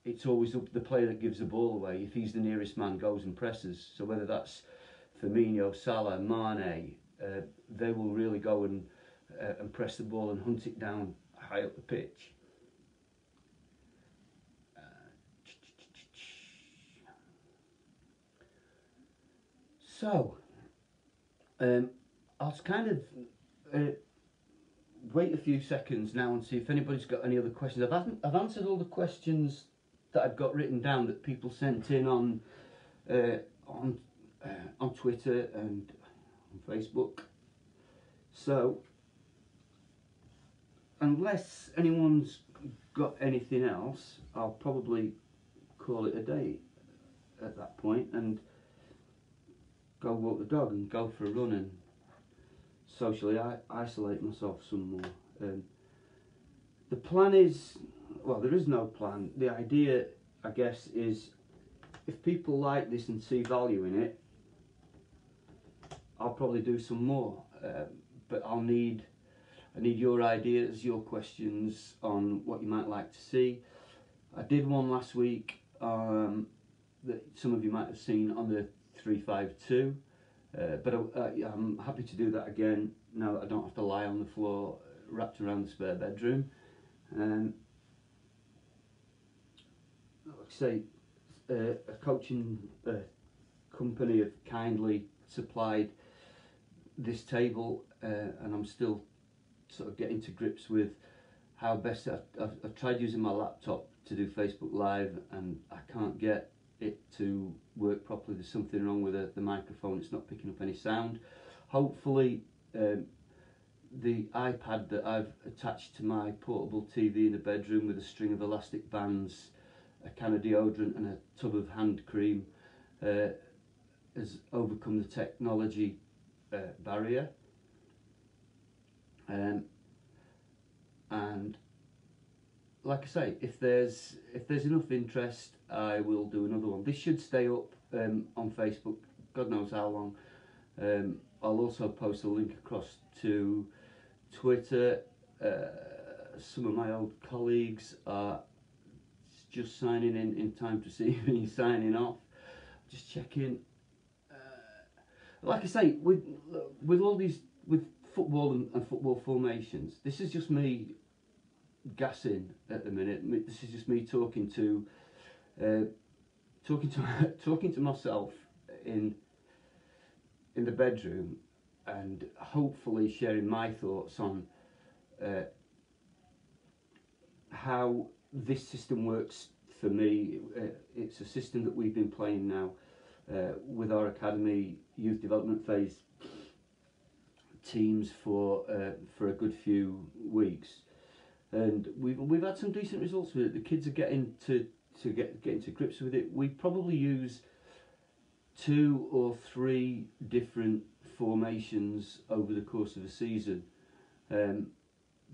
it's always the player that gives the ball away. If he's the nearest man, goes and presses. So whether that's Firmino, Salah, Mane, they will really go and press the ball and hunt it down high up the pitch. So, I'll kind of wait a few seconds now and see if anybody's got any other questions. I've answered all the questions that I've got written down that people sent in on Twitter and on Facebook. So, unless anyone's got anything else, I'll probably call it a day at that point and go walk the dog and go for a run and socially isolate myself some more. The plan is, well, there is no plan. The idea, I guess, is if people like this and see value in it, I'll probably do some more. But I need your ideas, your questions on what you might like to see. I did one last week that some of you might have seen on the 352, but I'm happy to do that again now that I don't have to lie on the floor wrapped around the spare bedroom. Like I say, a coaching company have kindly supplied this table, and I'm still sort of getting to grips with how best I've tried using my laptop to do Facebook Live, and I can't get it to work properly. There's something wrong with the microphone. It's not picking up any sound. Hopefully the iPad that I've attached to my portable TV in the bedroom with a string of elastic bands, a can of deodorant and a tub of hand cream has overcome the technology barrier. And like I say, if there's enough interest, I will do another one. This should stay up on Facebook, God knows how long. I'll also post a link across to Twitter. Some of my old colleagues are just signing in time to see me signing off. Just checking. Like I say, with all these, with football and football formations, this is just me gassing at the minute. This is just me talking to myself in the bedroom, and hopefully sharing my thoughts on how this system works for me. It's a system that we've been playing now with our academy youth development phase teams for a good few weeks, and we've had some decent results with it. The kids are getting to grips with it. We probably use 2 or 3 different formations over the course of a season,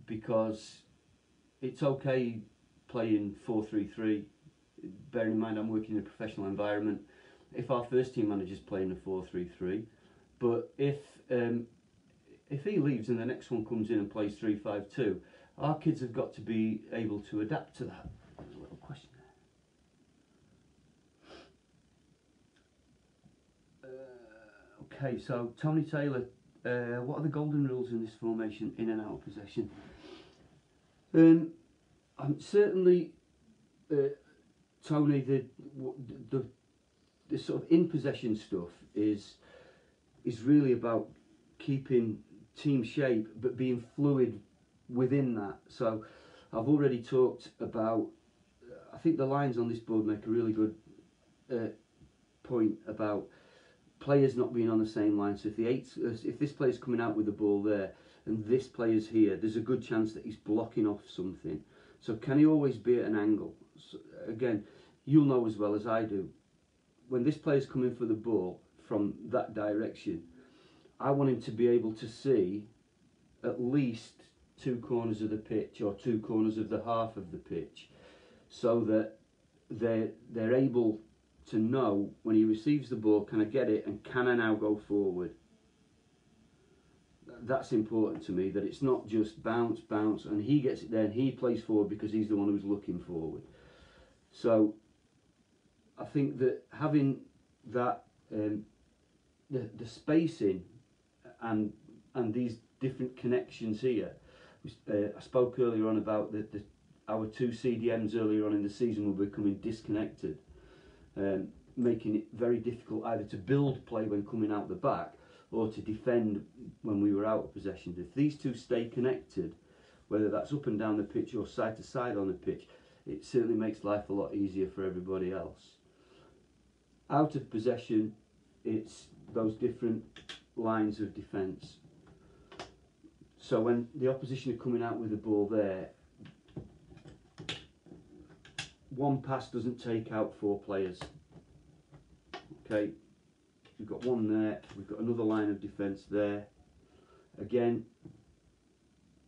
because it's okay playing 4-3-3. Bear in mind, I'm working in a professional environment. If our first team manager's playing a 4-3-3, but if he leaves and the next one comes in and plays 3-5-2, our kids have got to be able to adapt to that. There's a little question there. Okay, so Tony Taylor, what are the golden rules in this formation, in and out of possession? I'm certainly, Tony, the sort of in possession stuff is really about keeping team shape but being fluid within that. So I've already talked about, I think the lines on this board make a really good point about players not being on the same line. So if this player's coming out with the ball there and this player's here, there's a good chance that he's blocking off something. So can he always be at an angle? So again, you'll know as well as I do, when this player's coming for the ball from that direction, I want him to be able to see at least 2 corners of the pitch or 2 corners of the half of the pitch, so that they're able to know when he receives the ball, can I get it and can I now go forward? That's important to me, that it's not just bounce, bounce, and he gets it there and he plays forward because he's the one who's looking forward. So I think that having that, the spacing and these different connections here. I spoke earlier on about our 2 CDMs earlier on in the season were becoming disconnected, making it very difficult either to build play when coming out the back or to defend when we were out of possession. If these 2 stay connected, whether that's up and down the pitch or side to side on the pitch, it certainly makes life a lot easier for everybody else. Out of possession, it's those different lines of defence. So when the opposition are coming out with the ball there, one pass doesn't take out 4 players. Okay, we've got one there, we've got another line of defence there. Again,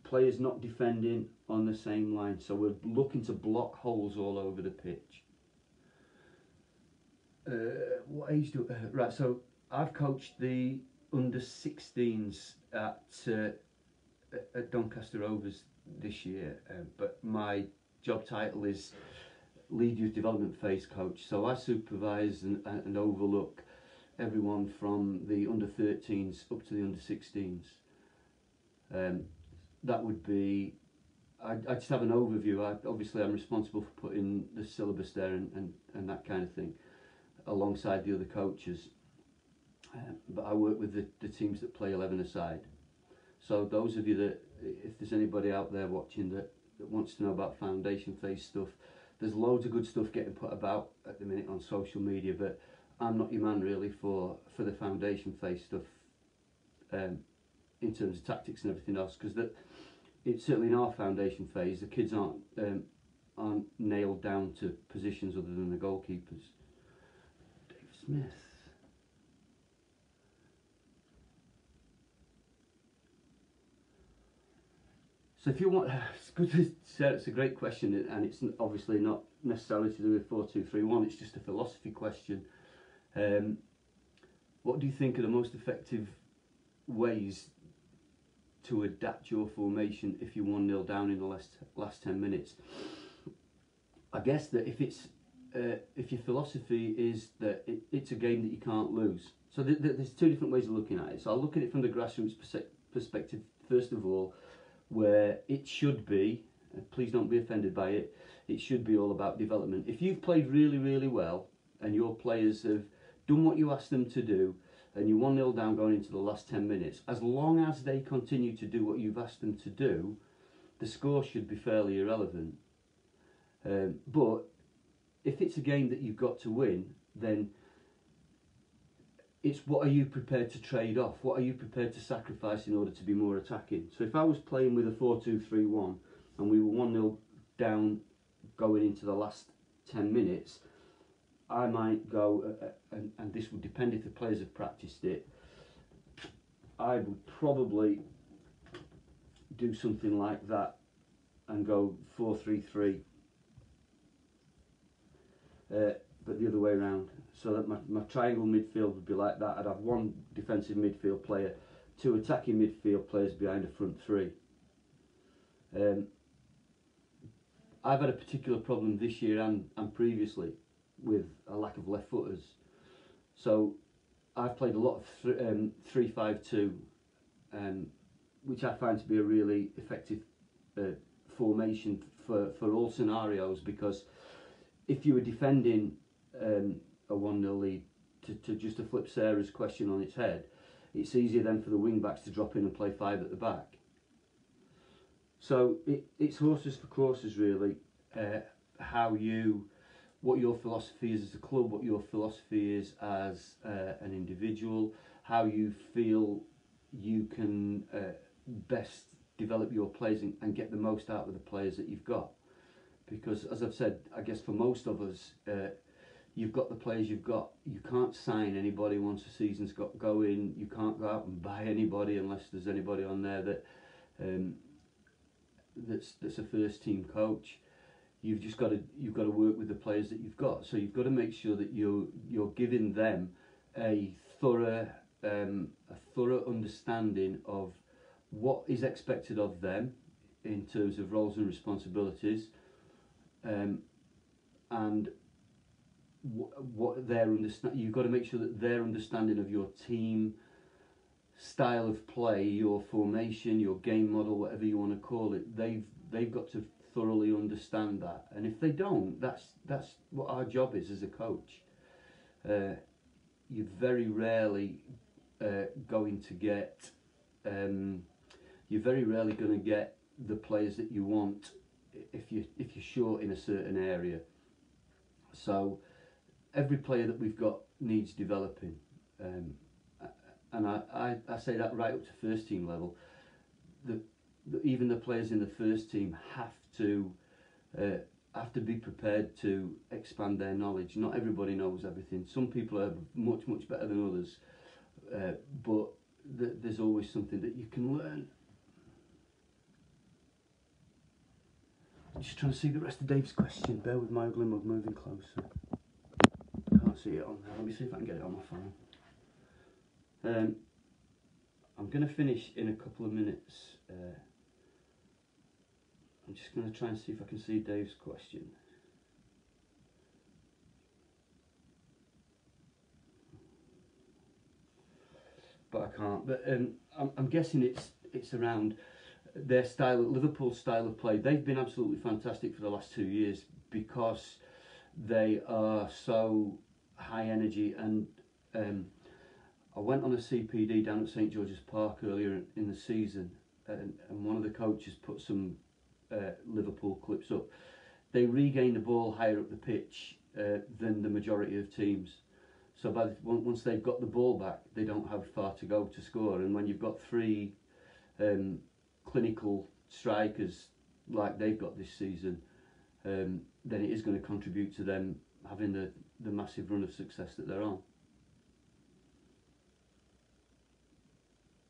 players not defending on the same line, so we're looking to block holes all over the pitch. What age do right? So I've coached the under 16s at Doncaster Rovers this year, but my job title is lead youth development phase coach. So I supervise and overlook everyone from the under 13s up to the under 16s. That would be, I just have an overview. Obviously I'm responsible for putting the syllabus there and that kind of thing alongside the other coaches, but I work with the teams that play 11-a-side. So those of you that, if there's anybody out there watching that wants to know about foundation phase stuff, there's loads of good stuff getting put about at the minute on social media, but I'm not your man really for the foundation phase stuff in terms of tactics and everything else, because it's certainly in our foundation phase the kids aren't nailed down to positions other than the goalkeepers. Dave Smith. So if you want, it's good to say, it's a great question, and it's obviously not necessarily to do with 4-2-3-1, it's just a philosophy question. What do you think are the most effective ways to adapt your formation if you're 1-0 down in the last 10 minutes? I guess that if your philosophy is that it's a game that you can't lose. So there's 2 different ways of looking at it. So I'll look at it from the grassroots perspective first of all, where it should be, please don't be offended by it, it should be all about development. If you've played really, really well and your players have done what you asked them to do and you're 1-0 down going into the last 10 minutes, as long as they continue to do what you've asked them to do, the score should be fairly irrelevant. But if it's a game that you've got to win, then it's what are you prepared to trade off? What are you prepared to sacrifice in order to be more attacking? So if I was playing with a 4-2-3-1 and we were 1-0 down going into the last 10 minutes, I might go, and this would depend if the players have practiced it, I would probably do something like that and go 4-3-3, but the other way around. So that my triangle midfield would be like that. I'd have 1 defensive midfield player, 2 attacking midfield players behind a front 3. I've had a particular problem this year and previously with a lack of left footers. So I've played a lot of 3-5-2, which I find to be a really effective formation for all scenarios, because if you were defending a 1-0 lead, to just to flip Sarah's question on its head, it's easier then for the wing backs to drop in and play 5 at the back. So it's horses for courses really. What your philosophy is as a club, what your philosophy is as an individual, how you feel you can best develop your players and get the most out of the players that you've got. Because as I've said, I guess for most of us, you've got the players you've got. You can't sign anybody once the season's got going. You can't go out and buy anybody unless there's anybody on there that that's a first team coach. You've got to work with the players that you've got. So you've got to make sure that you're giving them a thorough understanding of what is expected of them in terms of roles and responsibilities, and what their understand. You've got to make sure that their understanding of your team style of play, your formation, your game model, whatever you want to call it, they've got to thoroughly understand that. And if they don't, that's what our job is as a coach. You're very rarely going to get the players that you want if you're short in a certain area. So every player that we've got needs developing, and I say that right up to first team level. Even the players in the first team have to be prepared to expand their knowledge. Not everybody knows everything. Some people are much better than others, but there's always something that you can learn. I'm just trying to see the rest of Dave's question. Bear with my ugly mug moving closer. Can't see it on there. Let me see if I can get it on my phone. I'm going to finish in a couple of minutes. I'm just going to try and see if I can see Dave's question. But I can't. But I'm guessing it's around their style, Liverpool's style of play. They've been absolutely fantastic for the last 2 years because they are so high energy. And I went on a CPD down at St George's Park earlier in the season, and one of the coaches put some Liverpool clips up. They regain the ball higher up the pitch than the majority of teams. So once they've got the ball back, they don't have far to go to score. And when you've got 3 clinical strikers like they've got this season, then it is going to contribute to them having the massive run of success that they're on.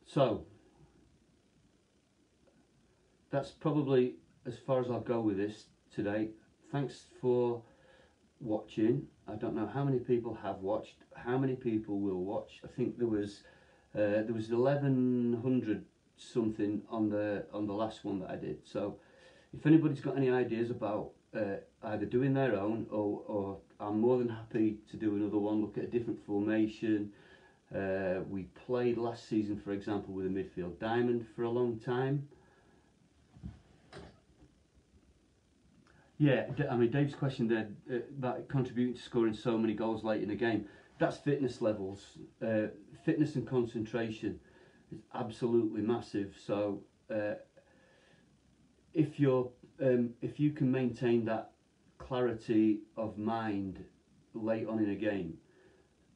So that's probably as far as I'll go with this today. Thanks for watching. I don't know how many people have watched, how many people will watch. I think there was 1100 something on the last one that I did. So if anybody's got any ideas about either doing their own or I'm more than happy to do another one, look at a different formation. We played last season, for example, with a midfield diamond for a long time. Yeah, I mean, Dave's question there about contributing to scoring so many goals late in the game, that's fitness levels. Fitness and concentration is absolutely massive. So if you can maintain that clarity of mind late on in a game,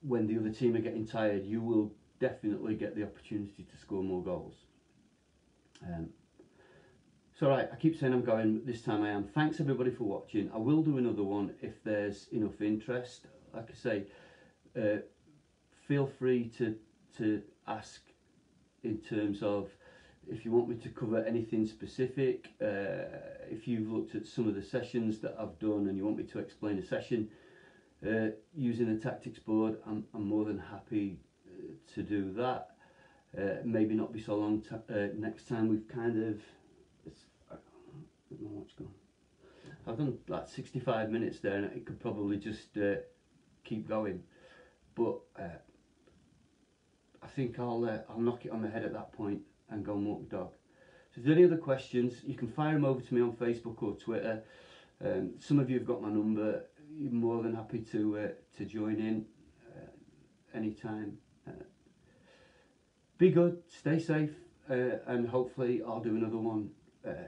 when the other team are getting tired, you will definitely get the opportunity to score more goals. So right, I keep saying I'm going, but this time I am. Thanks everybody for watching. I will do another one if there's enough interest. Like I say, feel free to ask in terms of if you want me to cover anything specific. If you've looked at some of the sessions that I've done and you want me to explain a session using the tactics board, I'm more than happy to do that. Maybe not be so long next time. We've kind of, I don't know what's gone. I've done like 65 minutes there, and it could probably just keep going, but I think I'll knock it on the head at that point and go and walk the dog. So if there's any other questions, you can fire them over to me on Facebook or Twitter. Some of you have got my number. You're more than happy to join in anytime. Be good, stay safe, and hopefully I'll do another one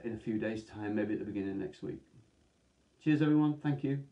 in a few days' time, maybe at the beginning of next week. Cheers everyone, thank you.